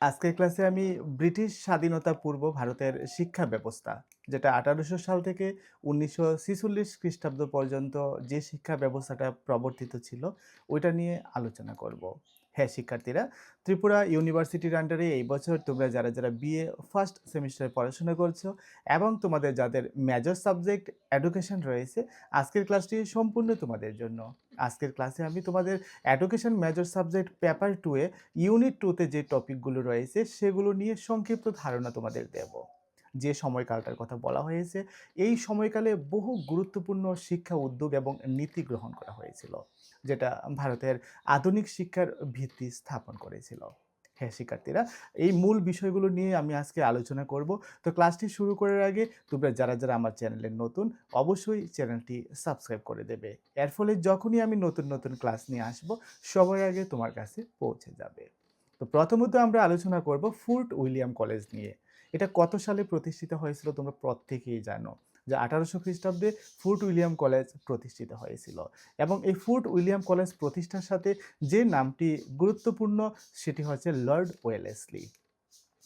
আজকের ক্লাসে আমি ব্রিটিশ স্বাধীনতা পূর্ব ভারতের শিক্ষা ব্যবস্থা, যেটা ১৮০০ সাল থেকে ১৯৪৬ খ্রিস্টাব্দ পর্যন্ত যে শিক্ষা ব্যবস্থাটা প্রবর্তিত ছিল, ওইটা নিয়ে আলোচনা করব। হ্যাঁ শিক্ষার্থীরা, ত্রিপুরা ইউনিভার্সিটির আন্ডারে এই বছর তোমরা যারা বিএ ফার্স্ট সেমিস্টারে পড়াশোনা করছো এবং তোমাদের যাদের মেজর সাবজেক্ট এডুকেশন রয়েছে, আজকের ক্লাসটি সম্পূর্ণ তোমাদের জন্য। আজকের ক্লাসে আমি তোমাদের এডুকেশন মেজর সাবজেক্ট পেপার 2 এ ইউনিট 2 তে যে টপিকগুলো রয়েছে সেগুলো নিয়ে সংক্ষিপ্ত ধারণা তোমাদের দেব। যে সময়কালটার কথা বলা হয়েছে, এই সময়কালে বহু গুরুত্বপূর্ণ শিক্ষা উদ্যোগ এবং নীতি গ্রহণ করা হয়েছিল, যেটা ভারতের আধুনিক শিক্ষার ভিত্তি স্থাপন করেছিল। হ্যাঁ শিক্ষার্থীরা, এই মূল বিষয়গুলো নিয়ে আমি আজকে আলোচনা করব। তো ক্লাসটি শুরু করার আগে তোমরা যারা আমার চ্যানেলে নতুন, অবশ্যই চ্যানেলটি সাবস্ক্রাইব করে দেবে। এর ফলে যখনই আমি নতুন ক্লাস নিয়ে আসব, সবার আগে তোমার কাছে পৌঁছে যাবে। তো প্রথমত আমরা আলোচনা করব ফোর্ট উইলিয়াম কলেজ নিয়ে। এটা কত সালে প্রতিষ্ঠিত হয়েছিল তোমরা প্রত্যেকেই জানো, যে ১৮০০ খ্রিস্টাব্দে ফোর্ট উইলিয়াম কলেজ প্রতিষ্ঠিত হয়েছিল। এবং এই ফোর্ট উইলিয়াম কলেজ প্রতিষ্ঠার সাথে যে নামটি গুরুত্বপূর্ণ, সেটি হচ্ছে লর্ড ওয়েলেসলি।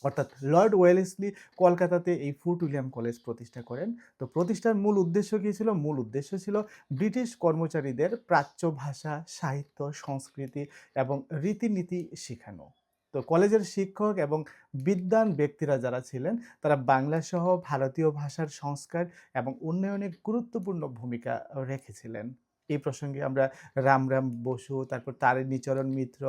অর্থাৎ লর্ড ওয়েলেসলি কলকাতাতে এই ফোর্ট উইলিয়াম কলেজ প্রতিষ্ঠা করেন। তো প্রতিষ্ঠার মূল উদ্দেশ্য কী ছিল? মূল উদ্দেশ্য ছিল ব্রিটিশ কর্মচারীদের প্রাচ্য ভাষা, সাহিত্য, সংস্কৃতি এবং রীতিনীতি শেখানো। তো কলেজের শিক্ষক এবং বিদ্বান ব্যক্তিরা যারা ছিলেন, তারা বাংলা সহ ভারতীয় ভাষার সংস্কার এবং উন্নয়নে গুরুত্বপূর্ণ ভূমিকা রেখেছিলেন। এই প্রসঙ্গে আমরা রামরাম বসু, তারপর তারিণীচরণ মিত্র,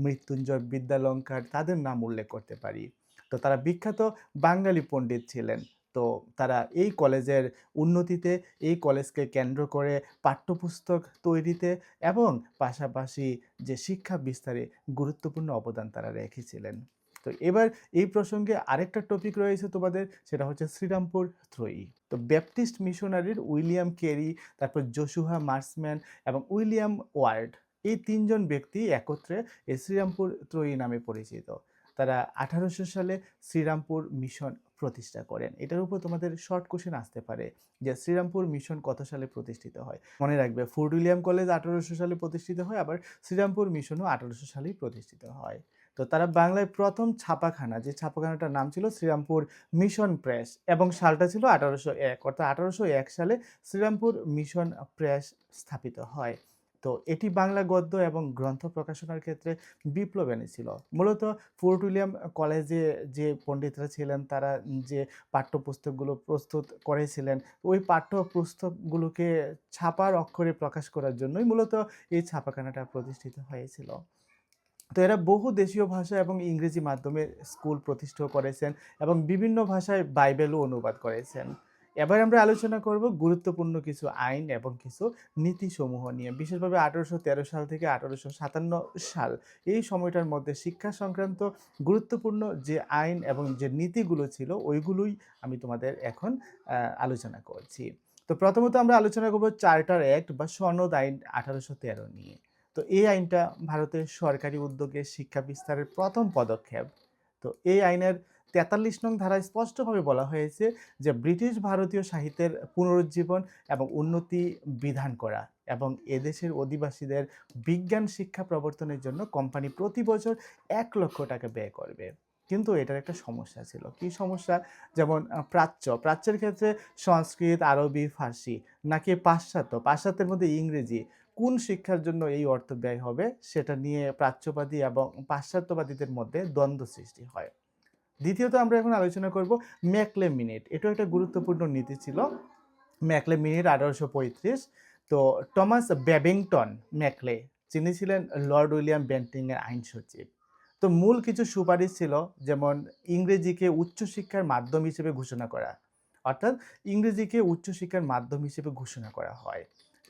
মৃত্যুঞ্জয় বিদ্যালঙ্কার, তাদের নাম উল্লেখ করতে পারি। তো তারা বিখ্যাত বাঙালি পণ্ডিত ছিলেন। তো তারা এই কলেজের উন্নতিতে, এই কলেজকে কেন্দ্র করে পাঠ্যপুস্তক তৈরিতে এবং পাশাপাশি যে শিক্ষা বিস্তারে গুরুত্বপূর্ণ অবদান তারা রেখেছিলেন। তো এবার এই প্রসঙ্গে আরেকটা টপিক রয়েছে তোমাদের, সেটা হচ্ছে শ্রীরামপুর ত্রয়ী। তো ব্যাপটিস্ট মিশনারির উইলিয়াম কেরি, তারপর জোশুয়া মার্সম্যান এবং উইলিয়াম ওয়ার্ড, এই তিনজন ব্যক্তি একত্রে এই শ্রীরামপুর ত্রয়ী নামে পরিচিত। তারা ১৮০০ সালে শ্রীরামপুর মিশন প্রতিষ্ঠা করেন। এটার উপর তোমাদের শর্ট কোশ্চেন আসতে পারে যে শ্রীরামপুর মিশন কত সালে প্রতিষ্ঠিত হয়। মনে রাখবে, ফোর্ট উইলিয়াম কলেজ ১৮০০ সালে প্রতিষ্ঠিত হয়, আবার শ্রীরামপুর মিশনও ১৮০০ সালেই প্রতিষ্ঠিত হয়। তো তারা বাংলায় প্রথম ছাপাখানা, যে ছাপাখানাটার নাম ছিল শ্রীরামপুর মিশন প্রেস, এবং সালটা ছিল ১৮০১, অর্থাৎ ১৮০১ সালে শ্রীরামপুর মিশন প্রেস স্থাপিত হয়। তো এটি বাংলা গদ্য এবং গ্রন্থ প্রকাশনার ক্ষেত্রে বিপ্লব এনেছিল। মূলত ফোর্ট উইলিয়াম কলেজে যে পণ্ডিতরা ছিলেন, তারা যে পাঠ্যপুস্তকগুলো প্রস্তুত করেছিলেন, ওই পাঠ্যপুস্তকগুলোকে ছাপার অক্ষরে প্রকাশ করার জন্যই মূলত এই ছাপাখানাটা প্রতিষ্ঠিত হয়েছিল। তো এরা বহু দেশীয় ভাষা এবং ইংরেজি মাধ্যমে স্কুল প্রতিষ্ঠা করেছেন এবং বিভিন্ন ভাষায় বাইবেলও অনুবাদ করেছেন। এবার আমরা আলোচনা করব গুরুত্বপূর্ণ কিছু আইন এবং কিছু নীতিসমূহ নিয়ে, বিশেষভাবে ১৮১৩ সাল থেকে ১৮৫৭ সাল, এই সময়টার মধ্যে শিক্ষা সংক্রান্ত গুরুত্বপূর্ণ যে আইন এবং যে নীতিগুলো ছিল, ওইগুলোই আমি তোমাদের এখন আলোচনা করছি। তো প্রথমত আমরা আলোচনা করব চার্টার অ্যাক্ট বা সনদ আইন ১৮১৩ নিয়ে। তো এই আইনটা ভারতের সরকারি উদ্যোগে শিক্ষা বিস্তারের প্রথম পদক্ষেপ। তো এই আইনের ৪৩ নং ধারায় স্পষ্টভাবে বলা হয়েছে যে ব্রিটিশ ভারতীয় সাহিত্যের পুনরুজ্জীবন এবং উন্নতি বিধান করা, এবং এদেশের অধিবাসীদের বিজ্ঞান শিক্ষা প্রবর্তনের জন্য কোম্পানি প্রতি বছর ১,০০,০০০ টাকা ব্যয় করবে। কিন্তু এটার একটা সমস্যা ছিল। কি সমস্যা? যেমন প্রাচ্যের ক্ষেত্রে সংস্কৃত, আরবি, ফার্সি, নাকি পাশ্চাত্যের মধ্যে ইংরেজি, কোন শিক্ষার জন্য এই অর্থ ব্যয় হবে, সেটা নিয়ে প্রাচ্যবাদী এবং পাশ্চাত্যবাদীদের মধ্যে দ্বন্দ্ব সৃষ্টি হয়। দ্বিতীয়ত আমরা এখন আলোচনা করব ম্যাকলে মিনিট। এটাও একটা গুরুত্বপূর্ণ নীতি ছিল। Macaulay minute ১৮৩৫। তো টমাস ব্যাবিংটন ম্যাকলে, যিনি ছিলেন লর্ড উইলিয়াম বেন্টিংয়ের আইন সচিব। তো মূল কিছু সুপারিশ ছিল, যেমন ইংরেজিকে উচ্চশিক্ষার মাধ্যম হিসেবে ঘোষণা করা, অর্থাৎ ইংরেজিকে উচ্চশিক্ষার মাধ্যম হিসেবে ঘোষণা করা হয়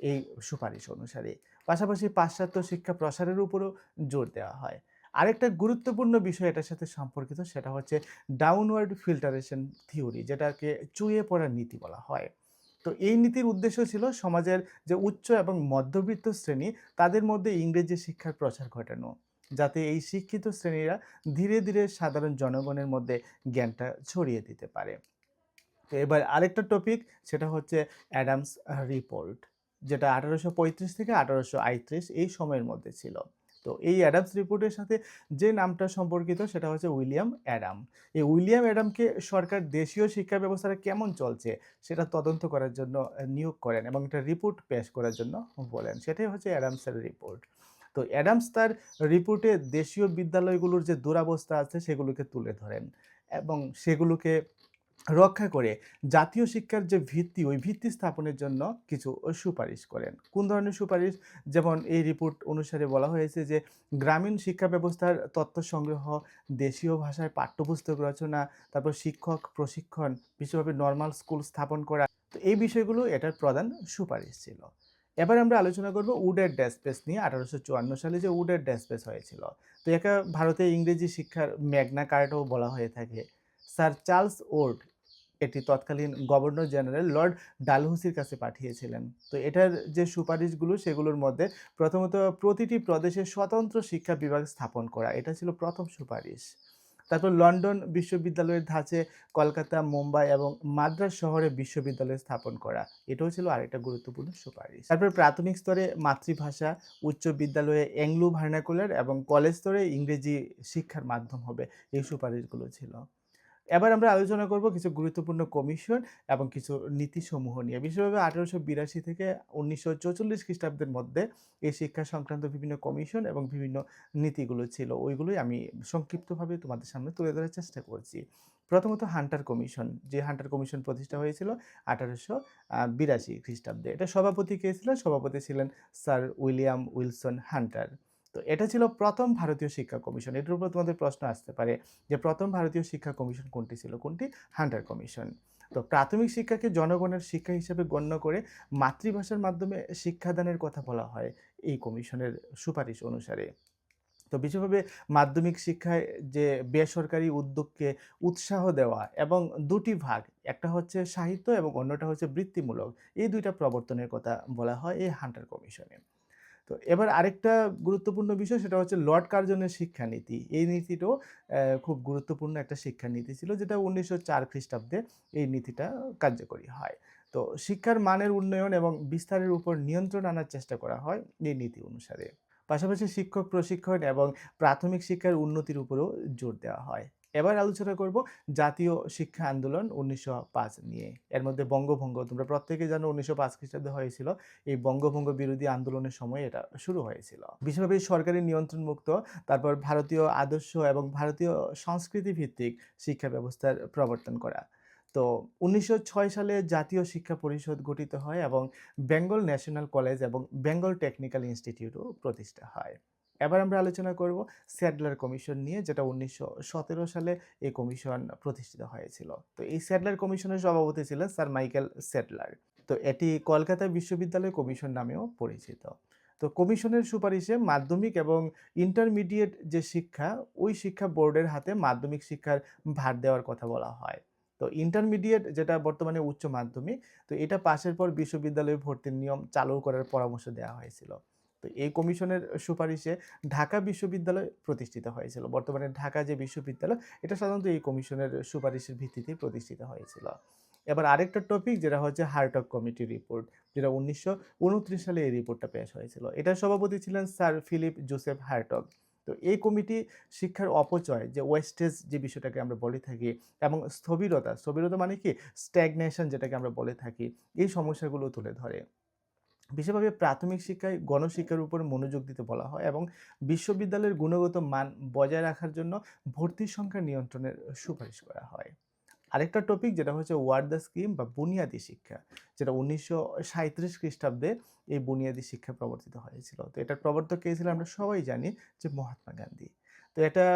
এই সুপারিশ অনুসারে। পাশাপাশি পাশ্চাত্য শিক্ষা প্রসারের উপরও জোর দেওয়া হয়। আরেকটা গুরুত্বপূর্ণ বিষয় এটার সাথে সম্পর্কিত, সেটা হচ্ছে ডাউনওয়ার্ড ফিল্টারেশন থিওরি, যেটাকে চুইয়ে পড়ার নীতি বলা হয়। তো এই নীতির উদ্দেশ্য ছিল সমাজের যে উচ্চ এবং মধ্যবিত্ত শ্রেণী, তাদের মধ্যে ইংরেজি শিক্ষার প্রচার ঘটানো, যাতে এই শিক্ষিত শ্রেণীরা ধীরে ধীরে সাধারণ জনগণের মধ্যে জ্ঞানটা ছড়িয়ে দিতে পারে। তো এবার আরেকটা টপিক, সেটা হচ্ছে অ্যাডামস রিপোর্ট, যেটা ১৮৩৫ থেকে ১৮৩৮ এই সময়ের মধ্যে ছিল। তো এই অ্যাডামস রিপোর্টের সাথে যে নামটা সম্পর্কিত সেটা হচ্ছে উইলিয়াম অ্যাডাম। এই উইলিয়াম অ্যাডামকে সরকার দেশীয় শিক্ষা ব্যবস্থাটা কেমন চলছে সেটা তদন্ত করার জন্য নিয়োগ করেন এবং একটা রিপোর্ট পেশ করার জন্য বলেন। সেটাই হচ্ছে অ্যাডামসের রিপোর্ট। তো অ্যাডামস তার রিপোর্টে দেশীয় বিদ্যালয়গুলোর যে দুরবস্থা আছে সেগুলোকে তুলে ধরেন এবং সেগুলোকে রক্ষা করে জাতীয় শিক্ষার যে ভিত্তি, ওই ভিত্তি স্থাপনের জন্য কিছু সুপারিশ করেন। কোন ধরনের সুপারিশ? যেমন এই রিপোর্ট অনুসারে বলা হয়েছে যে গ্রামীণ শিক্ষা ব্যবস্থার তথ্য সংগ্রহ, দেশীয় ভাষায় পাঠ্যপুস্তক রচনা, তারপর শিক্ষক প্রশিক্ষণ, বিশেষভাবে নরমাল স্কুল স্থাপন করা। তো এই বিষয়গুলো এটার প্রধান সুপারিশ ছিল। এবার আমরা আলোচনা করব উডের ড্যাসপেস নিয়ে। 1854 সালে যে উডের ড্যাসপেস হয়েছিল। তো একে ভারতে ইংরেজি শিক্ষার ম্যাগনা কার্টাও বলা হয়ে থাকে। স্যার চার্লস উড এটি তৎকালীন গভর্নর জেনারেল লর্ড ডালহৌসির কাছে পাঠিয়েছিলেন। তো এটার যে সুপারিশগুলো সেগুলোর মধ্যে প্রথমত প্রতিটি প্রদেশে স্বতন্ত্র শিক্ষা বিভাগ স্থাপন করা, এটা ছিল প্রথম সুপারিশ। তারপর লন্ডন বিশ্ববিদ্যালয়ের ধাঁচে কলকাতা, মুম্বাই এবং মাদ্রাজ শহরে বিশ্ববিদ্যালয় স্থাপন করা, এটাও ছিল আরেকটা গুরুত্বপূর্ণ সুপারিশ। তারপর প্রাথমিক স্তরে মাতৃভাষা, উচ্চ বিদ্যালয়ে অ্যাংলো ভার্নাকুলার এবং কলেজ স্তরে ইংরেজি শিক্ষার মাধ্যম হবে, এই সুপারিশগুলো ছিল। এবার আমরা আলোচনা করব কিছু গুরুত্বপূর্ণ কমিশন এবং কিছু নীতিসমূহ নিয়ে। বিশেষভাবে 1882 থেকে 1944 খ্রিস্টাব্দের মধ্যে এই শিক্ষা সংক্রান্ত বিভিন্ন কমিশন এবং বিভিন্ন নীতিগুলো ছিল। ওইগুলোই আমি সংক্ষিপ্তভাবে তোমাদের সামনে তুলে ধরার চেষ্টা করছি। প্রথমত হান্টার কমিশন, যে হান্টার কমিশন প্রতিষ্ঠা হয়েছিল 1882 খ্রিস্টাব্দে। এটা সভাপতি কে ছিলেন? সভাপতি ছিলেন স্যার উইলিয়াম উইলসন হান্টার। তো এটা ছিল প্রথম ভারতীয় শিক্ষা কমিশন। এটার উপর তোমাদের প্রশ্ন আসতে পারে যে প্রথম ভারতীয় শিক্ষা কমিশন কোনটি ছিল? কোনটি? Hunter commission. তো প্রাথমিক শিক্ষাকে জনগণের শিক্ষা হিসেবে গণ্য করে মাতৃভাষার মাধ্যমে শিক্ষাদানের কথা বলা হয় এই কমিশনের সুপারিশ অনুসারে। তো বিশেষভাবে মাধ্যমিক শিক্ষায় যে বেসরকারি উদ্যোগকে উৎসাহ দেওয়া এবং দুটি ভাগ, একটা হচ্ছে সাহিত্য এবং অন্যটা হচ্ছে বৃত্তিমূলক, এই দুইটা প্রবর্তনের কথা বলা হয় এই হান্টার কমিশনে। তো এবার আরেকটা গুরুত্বপূর্ণ বিষয় সেটা হচ্ছে লর্ড কার্জনের শিক্ষানীতি। এই নীতিটাও খুব গুরুত্বপূর্ণ একটা শিক্ষানীতি ছিল, যেটা 1904 খ্রিস্টাব্দে এই নীতিটা কার্যকরী হয়। তো শিক্ষার মানের উন্নয়ন এবং বিস্তারের উপর নিয়ন্ত্রণ আনার চেষ্টা করা হয় এই নীতি অনুসারে। পাশাপাশি শিক্ষক প্রশিক্ষণ এবং প্রাথমিক শিক্ষার উন্নতির উপরেও জোর দেওয়া হয়। এবার আলোচনা করব জাতীয় শিক্ষা আন্দোলন 1905 নিয়ে। এর মধ্যে বঙ্গভঙ্গ, তোমরা প্রত্যেকেই জানো 1905 খ্রিস্টাব্দে হয়েছিল। এই বঙ্গভঙ্গ বিরোধী আন্দোলনের সময় এটা শুরু হয়েছিল। বিশেষভাবে সরকারি নিয়ন্ত্রণ মুক্ত, তারপর ভারতীয় আদর্শ এবং ভারতীয় সংস্কৃতি ভিত্তিক শিক্ষা ব্যবস্থার প্রবর্তন করা। তো 1906 সালে জাতীয় শিক্ষা পরিষদ গঠিত হয় এবং বেঙ্গল ন্যাশনাল কলেজ এবং বেঙ্গল টেকনিক্যাল ইনস্টিটিউটও প্রতিষ্ঠা হয়। এবার আমরা আলোচনা করব স্যাডলার কমিশন নিয়ে, যেটা 1917 সালে এই কমিশন প্রতিষ্ঠিত হয়েছিল। তো এই স্যাডলার কমিশনের সভাপতি ছিলেন স্যার মাইকেল স্যাডলার। তো এটি কলকাতা বিশ্ববিদ্যালয় কমিশন নামেও পরিচিত। তো কমিশনের সুপারিশে মাধ্যমিক এবং ইন্টারমিডিয়েট যে শিক্ষা, ওই শিক্ষা বোর্ডের হাতে মাধ্যমিক শিক্ষার ভার দেওয়ার কথা বলা হয়। তো ইন্টারমিডিয়েট, যেটা বর্তমানে উচ্চ মাধ্যমিক, তো এটা পাশের পর বিশ্ববিদ্যালয়ে ভর্তির নিয়ম চালু করার পরামর্শ দেওয়া হয়েছিল। তো এই কমিশনের সুপারিশে ঢাকা বিশ্ববিদ্যালয় প্রতিষ্ঠিত হয়েছিল। বর্তমানে ঢাকা যে বিশ্ববিদ্যালয়, এটা সাধারণত এই কমিশনের সুপারিশের ভিত্তিতেই প্রতিষ্ঠিত হয়েছিল। এবার আরেকটা টপিক, যেটা হচ্ছে হার্টগ কমিটি রিপোর্ট, যেটা 1929 সালে এই রিপোর্টটা পেশ হয়েছিল। এটার সভাপতি ছিলেন স্যার ফিলিপ জোসেফ হার্টগ। তো এই কমিটি শিক্ষার অপচয়, যে ওয়েস্টেজ যে বিষয়টাকে আমরা বলে থাকি, এবং স্থবিরতা, স্থবিরতা মানে কি স্ট্যাগনেশন যেটাকে আমরা বলে থাকি, এই সমস্যাগুলো তুলে ধরে। বিশেষভাবে প্রাথমিক শিক্ষায় গণশিক্ষার উপর মনোযোগ দিতে বলা হয় এবং বিশ্ববিদ্যালয়ের গুণগত মান বজায় রাখার জন্য ভর্তির সংখ্যা নিয়ন্ত্রণের সুপারিশ করা হয়। আরেকটা টপিক, যেটা হচ্ছে ওয়ার্দা স্কিম বা বুনিয়াদী শিক্ষা, যেটা 1937 খ্রিস্টাব্দে এই বুনিয়াদী শিক্ষা প্রবর্তিত হয়েছিল। তো এটার প্রবর্তক কে ছিলেন আমরা সবাই জানি, যে মহাত্মা গান্ধী। তো এটা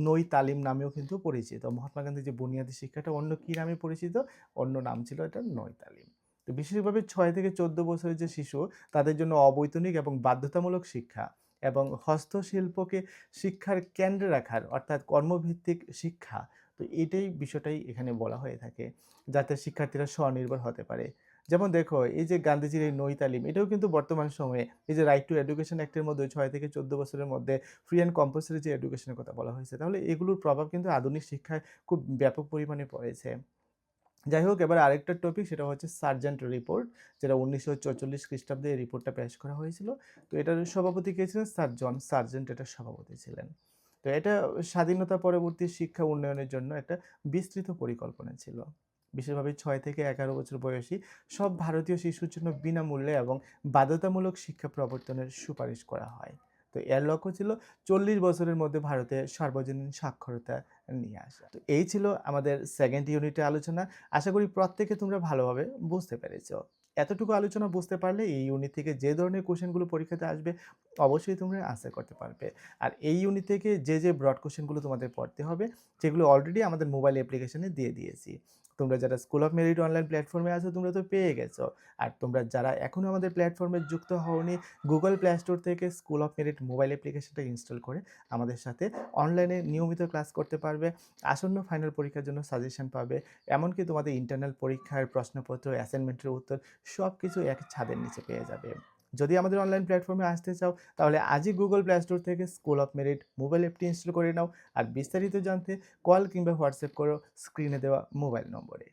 নই তালিম নামেও কিন্তু পরিচিত। মহাত্মা গান্ধীর যে বুনিয়াদী শিক্ষাটা অন্য কি নামে পরিচিত? অন্য নাম ছিল এটা নই তালিম। তো বিশেষভাবে 6 থেকে 14 বছরের যে শিশু, তাদের জন্য অবৈতনিক এবং বাধ্যতামূলক শিক্ষা এবং হস্তশিল্পকে শিক্ষার কেন্দ্রে রাখার, অর্থাৎ কর্মভিত্তিক শিক্ষা, তো এটাই বিষয়টাই এখানে বলা হয়ে থাকে, যাতে শিক্ষার্থীরা স্বনির্ভর হতে পারে। যেমন দেখো, এই যে গান্ধীজির এই নই তালিম, এটাও কিন্তু বর্তমান সময়ে এই যে রাইট টু এডুকেশন অ্যাক্টের মধ্যে 6 থেকে 14 বছরের মধ্যে ফ্রি অ্যান্ড কম্পালসরি যে এডুকেশনের কথা বলা হয়েছে, তাহলে এগুলোর প্রভাব কিন্তু আধুনিক শিক্ষায় খুব ব্যাপক পরিমাণে পড়েছে। যাই হোক, এবার আরেকটা টপিক, সেটা হচ্ছে সার্জেন্ট রিপোর্ট, যেটা 1944 খ্রিস্টাব্দে এই রিপোর্টটা পেশ করা হয়েছিল। তো এটার সভাপতি কে ছিলেন? স্যার জন সার্জেন্ট এটার সভাপতি ছিলেন। তো এটা স্বাধীনতা পরবর্তী শিক্ষা উন্নয়নের জন্য একটা বিস্তৃত পরিকল্পনা ছিল। বিশেষভাবে 6 থেকে 11 বছর বয়সী সব ভারতীয় শিশুর জন্য বিনামূল্যে এবং বাধ্যতামূলক শিক্ষা প্রবর্তনের সুপারিশ করা হয়। তো এর লক্ষ্য ছিল 40 বছরের মধ্যে ভারতে সার্বজনীন সাক্ষরতা নিয়ে আসা। তো এই ছিল আমাদের সেকেন্ড ইউনিটের আলোচনা। আশা করি প্রত্যেকে তোমরা ভালোভাবে বুঝতে পেরেছো। এতটুকু আলোচনা বুঝতে পারলে এই ইউনিট থেকে যে ধরনের কোশ্চেনগুলো পরীক্ষাতে আসবে অবশ্যই তোমরা আনসার করতে পারবে। আর এই ইউনিট থেকে যে ব্রড কোশ্চেনগুলো তোমাদের পড়তে হবে, সেগুলো অলরেডি আমাদের মোবাইল অ্যাপ্লিকেশনে দিয়ে দিয়েছি। তোমরা যারা স্কুল অফ মেরিট অনলাইন প্ল্যাটফর্মে আছো তোমরা তো পেয়ে গেছো। আর তোমরা যারা এখনো আমাদের প্ল্যাটফর্মে যুক্ত হওনি, গুগল প্লে স্টোর থেকে স্কুল অফ মেরিট মোবাইল অ্যাপ্লিকেশনটা ইনস্টল করে আমাদের সাথে অনলাইনে নিয়মিত ক্লাস করতে পারবে। আসন্ন ফাইনাল পরীক্ষার জন্য সাজেশন পাবে। এমনকি তোমাদের ইন্টারনাল পরীক্ষার প্রশ্নপত্র, অ্যাসাইনমেন্টের উত্তর সবকিছু এক ছাদের নিচে পেয়ে যাবে। যদি আমাদের অনলাইন প্ল্যাটফর্মে আসতে চাও তাহলে আজই গুগল প্লে স্টোর থেকে স্কুল অফ মেরিট মোবাইল অ্যাপটি ইনস্টল করে নাও। আর বিস্তারিত জানতে কল কিংবা হোয়াটসঅ্যাপ করো স্ক্রিনে দেওয়া মোবাইল নম্বরে।